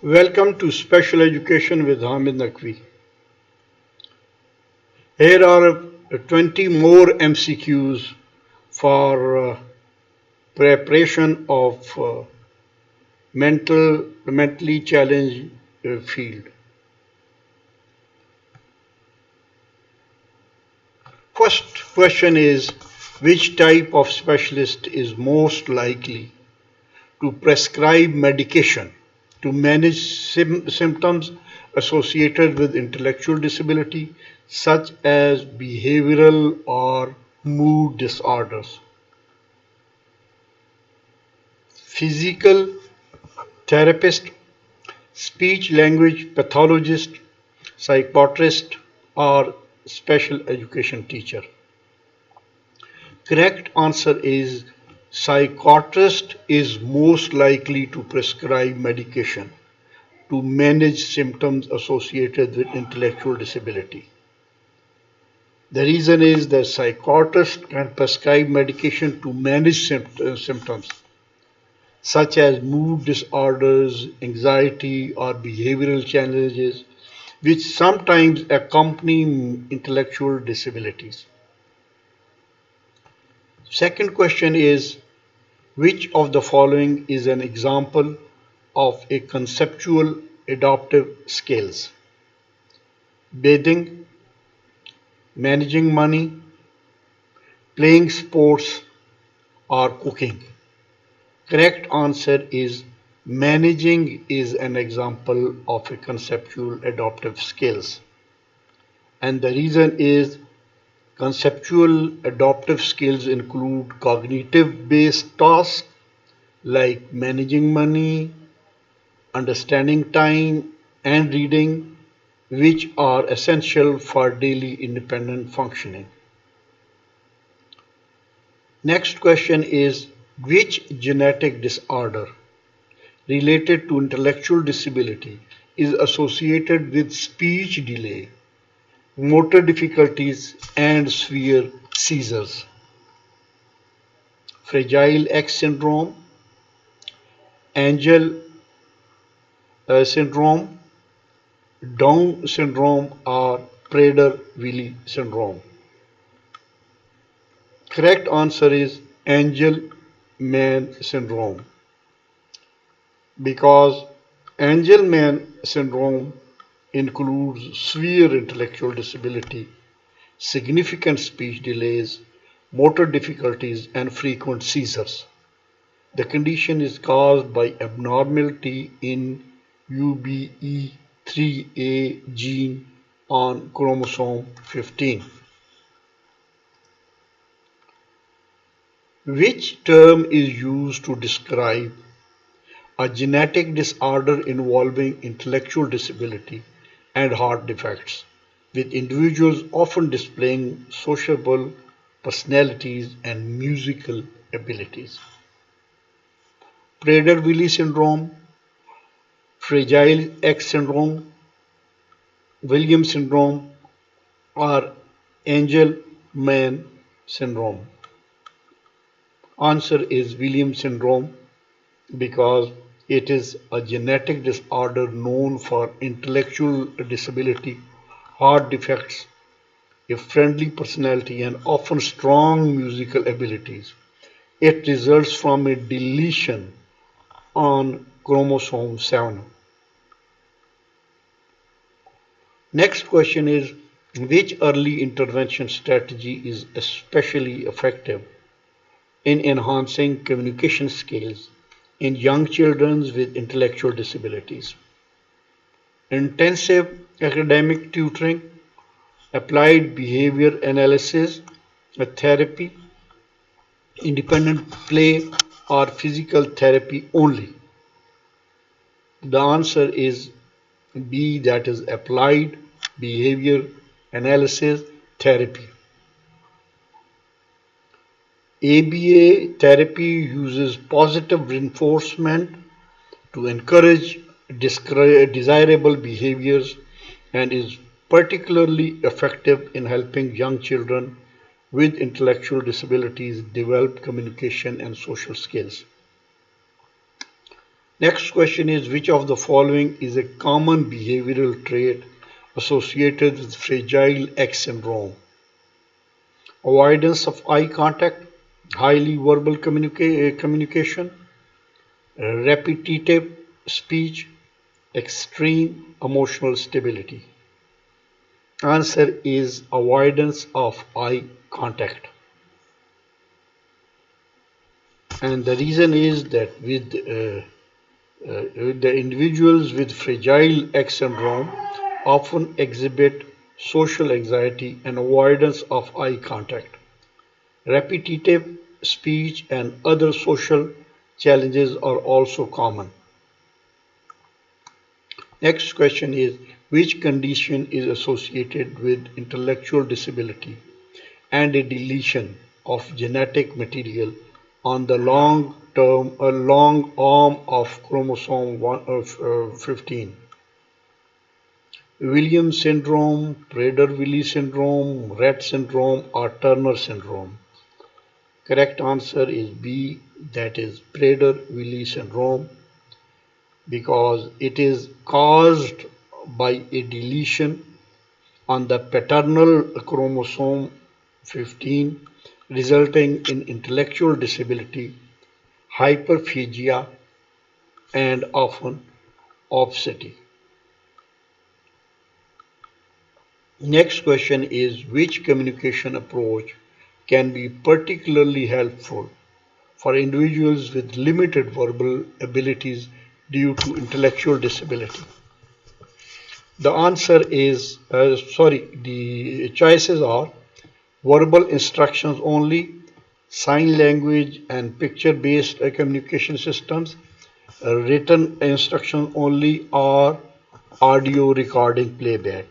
Welcome to Special Education with Hamid Naqvi. Here are 20 more MCQs for preparation of mentally challenged field. First question is, which type of specialist is most likely to prescribe medication to manage symptoms associated with intellectual disability, such as behavioral or mood disorders? Physical therapist, speech language pathologist, psychiatrist, or special education teacher? Correct answer is psychiatrist is most likely to prescribe medication to manage symptoms associated with intellectual disability. The reason is that psychiatrists can prescribe medication to manage symptoms such as mood disorders, anxiety, or behavioral challenges, which sometimes accompany intellectual disabilities. Second question is, which of the following is an example of a conceptual adaptive skills? Bathing, managing money, playing sports, or cooking? Correct answer is managing is an example of a conceptual adaptive skills. And the reason is conceptual adaptive skills include cognitive based tasks like managing money, understanding time, and reading, which are essential for daily independent functioning. Next question is, which genetic disorder related to intellectual disability is associated with speech delay, motor difficulties, and severe seizures? Fragile X syndrome, Angel syndrome, Down syndrome, or Prader-Willi syndrome? Correct answer is Angelman syndrome, because Angelman syndrome includes severe intellectual disability, significant speech delays, motor difficulties, and frequent seizures. The condition is caused by abnormality in UBE3A gene on chromosome 15. Which term is used to describe a genetic disorder involving intellectual disability and heart defects, with individuals often displaying sociable personalities and musical abilities? Prader-Willi syndrome, Fragile X syndrome, Williams syndrome, or Angelman syndrome? Answer is Williams syndrome, because it is a genetic disorder known for intellectual disability, heart defects, a friendly personality, and often strong musical abilities. It results from a deletion on chromosome 7. Next question is, which early intervention strategy is especially effective in enhancing communication skills in young children with intellectual disabilities? Intensive academic tutoring, applied behavior analysis, therapy, independent play, or physical therapy only? The answer is B, that is applied behavior analysis therapy. ABA therapy uses positive reinforcement to encourage desirable behaviors and is particularly effective in helping young children with intellectual disabilities develop communication and social skills. Next question is which of the following is a common behavioral trait associated with fragile X syndrome? Avoidance of eye contact, highly verbal communication, repetitive speech, extreme emotional stability. Answer is avoidance of eye contact. And the reason is that with the individuals with fragile X syndrome often exhibit social anxiety and avoidance of eye contact. Repetitive speech and other social challenges are also common. Next question is which condition is associated with intellectual disability and a deletion of genetic material on the long arm of chromosome 15? Williams syndrome, Prader-Willi syndrome, Rett syndrome, or Turner syndrome? Correct answer is B, that is Prader-Willi syndrome, because it is caused by a deletion on the paternal chromosome 15, resulting in intellectual disability, hyperphagia, and often obesity. Next question is which communication approach can be particularly helpful for individuals with limited verbal abilities due to intellectual disability? The answer is, the choices are verbal instructions only, sign language and picture-based communication systems, written instructions only, or audio recording playback.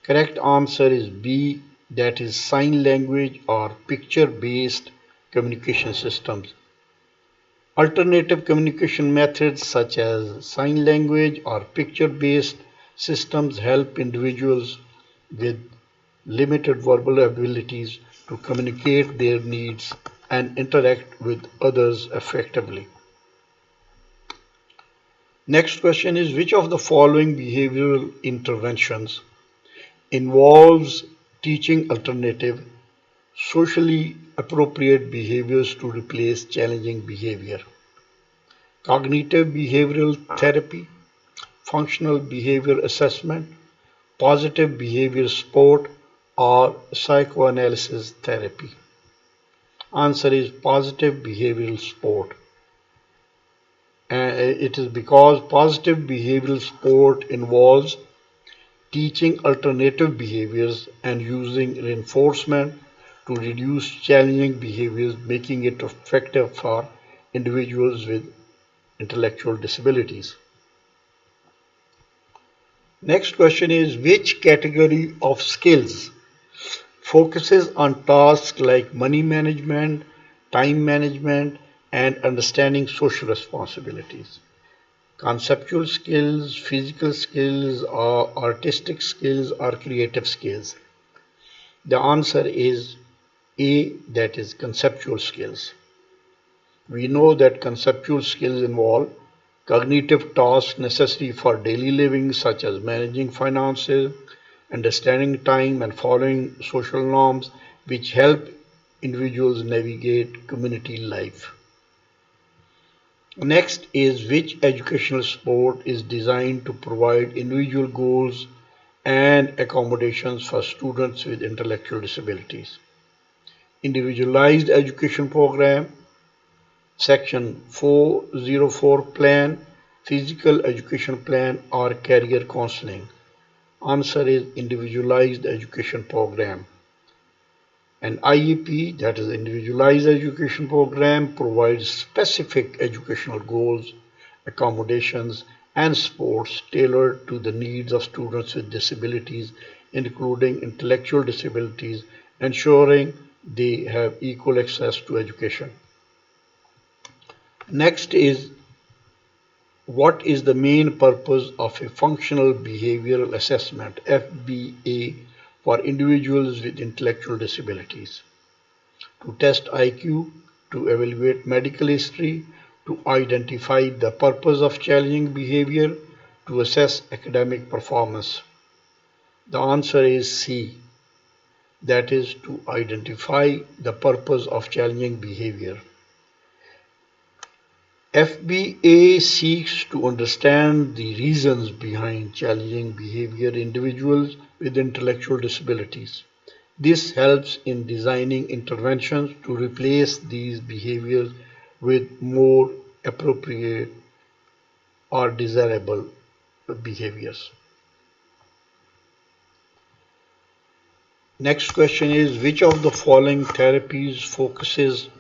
Correct answer is B, that is sign language or picture-based communication systems. Alternative communication methods such as sign language or picture-based systems help individuals with limited verbal abilities to communicate their needs and interact with others effectively. Next question is which of the following behavioral interventions involves teaching alternative, socially appropriate behaviors to replace challenging behavior? Cognitive behavioral therapy, functional behavior assessment, positive behavior support, or psychoanalysis therapy? Answer is positive behavioral support. And it is because positive behavioral support involves teaching alternative behaviors and using reinforcement to reduce challenging behaviors, making it effective for individuals with intellectual disabilities. Next question is which category of skills focuses on tasks like money management, time management, and understanding social responsibilities? Conceptual skills, physical skills, or artistic skills, or creative skills? The answer is A, that is conceptual skills. We know that conceptual skills involve cognitive tasks necessary for daily living, such as managing finances, understanding time, and following social norms, which help individuals navigate community life. Next is which educational support is designed to provide individual goals and accommodations for students with intellectual disabilities? Individualized education program, section 404 plan, physical education plan, or career counseling? Answer is individualized education program. An IEP, that is individualized education program, provides specific educational goals, accommodations, and supports tailored to the needs of students with disabilities, including intellectual disabilities, ensuring they have equal access to education. Next is what is the main purpose of a functional behavioral assessment FBA for individuals with intellectual disabilities? To test IQ, to evaluate medical history, to identify the purpose of challenging behavior to assess academic performance? The answer is C, that is to identify the purpose of challenging behavior. FBA seeks to understand the reasons behind challenging behavior in individuals with intellectual disabilities. This helps in designing interventions to replace these behaviors with more appropriate or desirable behaviors. Next question is, which of the following therapies focuses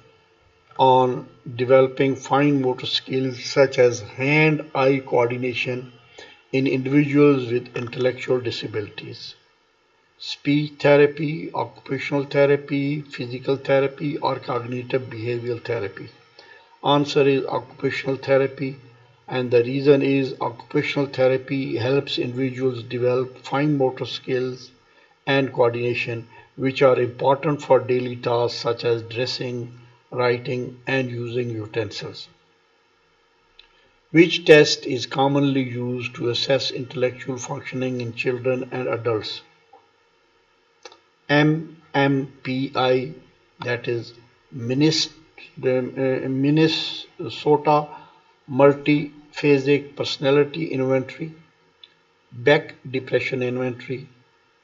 on developing fine motor skills such as hand-eye coordination in individuals with intellectual disabilities? Speech therapy, occupational therapy, physical therapy, or cognitive behavioral therapy? Answer is occupational therapy, and the reason is occupational therapy helps individuals develop fine motor skills and coordination, which are important for daily tasks such as dressing, writing, and using utensils. Which test is commonly used to assess intellectual functioning in children and adults? MMPI, that is Minnesota Multiphasic Personality Inventory, Beck Depression Inventory,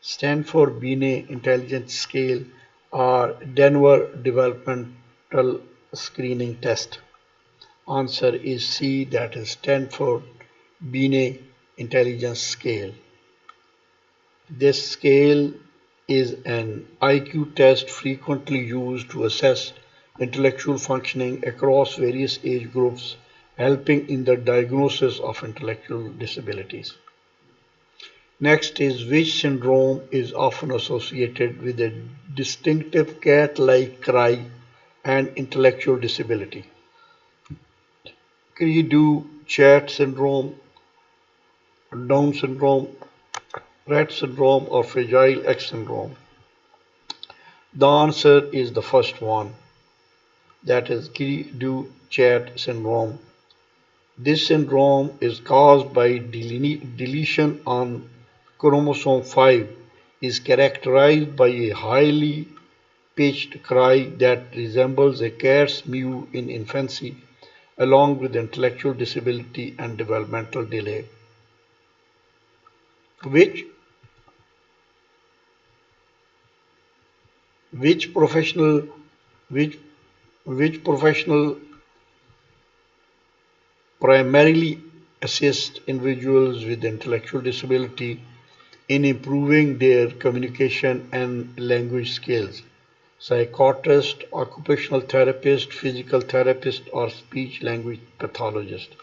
Stanford Binet Intelligence Scale, or Denver Developmental Screening Test. Answer is C, that is Stanford Binet Intelligence Scale. This scale is an IQ test frequently used to assess intellectual functioning across various age groups, helping in the diagnosis of intellectual disabilities. Next is, which syndrome is often associated with a distinctive cat-like cry and intellectual disability? Cri du chat syndrome, Down syndrome, Rett syndrome, or Fragile X syndrome? The answer is the first one, that is Cri du chat syndrome. This syndrome is caused by deletion on chromosome 5, is characterized by a highly pitched cry that resembles a cat's mew in infancy, along with intellectual disability and developmental delay. Which which professional which which professional primarily assists individuals with intellectual disability in improving their communication and language skills? Psychiatrist, occupational therapist, physical therapist, or speech language pathologist?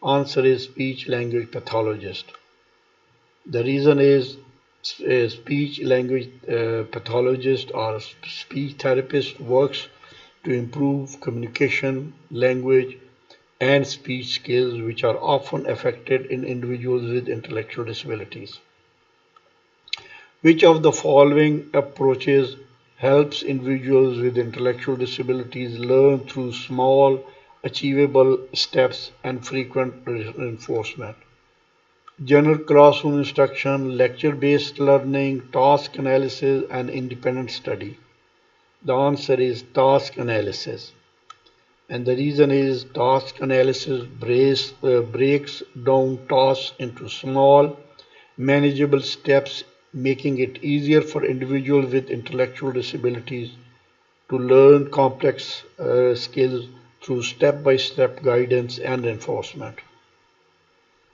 Answer is speech language pathologist. The reason is a speech language pathologist or speech therapist works to improve communication, language, and speech skills, which are often affected in individuals with intellectual disabilities. Which of the following approaches helps individuals with intellectual disabilities learn through small, achievable steps and frequent reinforcement? General classroom instruction, lecture-based learning, task analysis, and independent study? The answer is task analysis. And the reason is task analysis breaks down tasks into small, manageable steps, making it easier for individuals with intellectual disabilities to learn complex skills through step-by-step guidance and enforcement.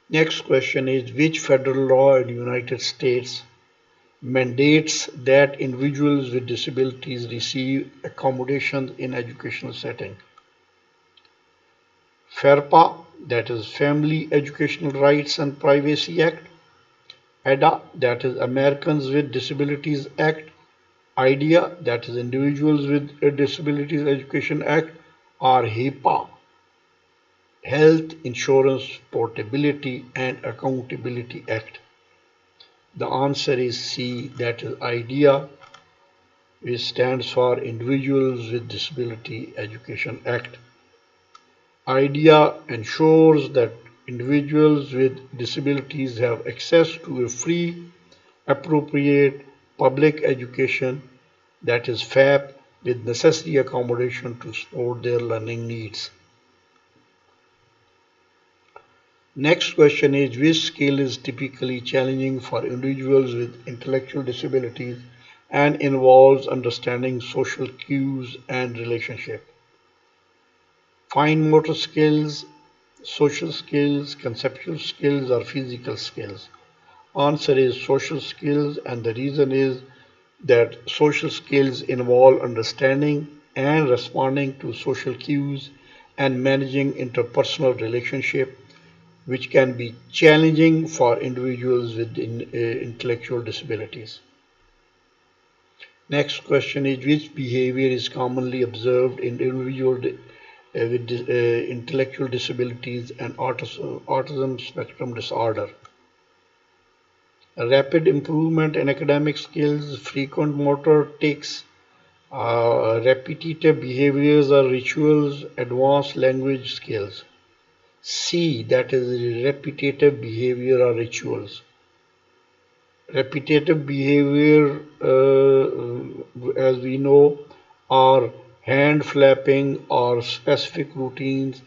Next question is, which federal law in the United States mandates that individuals with disabilities receive accommodations in educational setting? FERPA, that is Family Educational Rights and Privacy Act; ADA, that is Americans with Disabilities Act; IDEA, that is Individuals with Disabilities Education Act; or HIPAA, Health Insurance Portability and Accountability Act? The answer is C, that is IDEA, which stands for Individuals with Disability Education Act. idea ensures that individuals with disabilities have access to a free, appropriate public education that is fair with necessary accommodation to support their learning needs. Next question is, which skill is typically challenging for individuals with intellectual disabilities and involves understanding social cues and relationship? Fine motor skills, social skills, conceptual skills, or physical skills? Answer is social skills, and the reason is that social skills involve understanding and responding to social cues and managing interpersonal relationship, which can be challenging for individuals with intellectual disabilities. Next question is, which behavior is commonly observed in individuals with intellectual disabilities and autism spectrum disorder? A rapid improvement in academic skills, frequent motor tics, repetitive behaviors or rituals, advanced language skills. C, that is repetitive behavior or rituals. Repetitive behavior, as we know, are hand flapping or specific routines.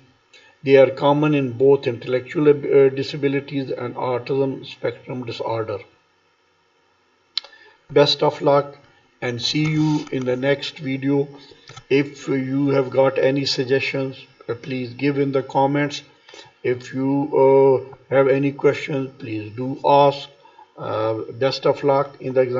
They are common in both intellectual disabilities and autism spectrum disorder. Best of luck and see you in the next video. If you have got any suggestions, please give in the comments. If you have any questions, please do ask. Best of luck in the exam.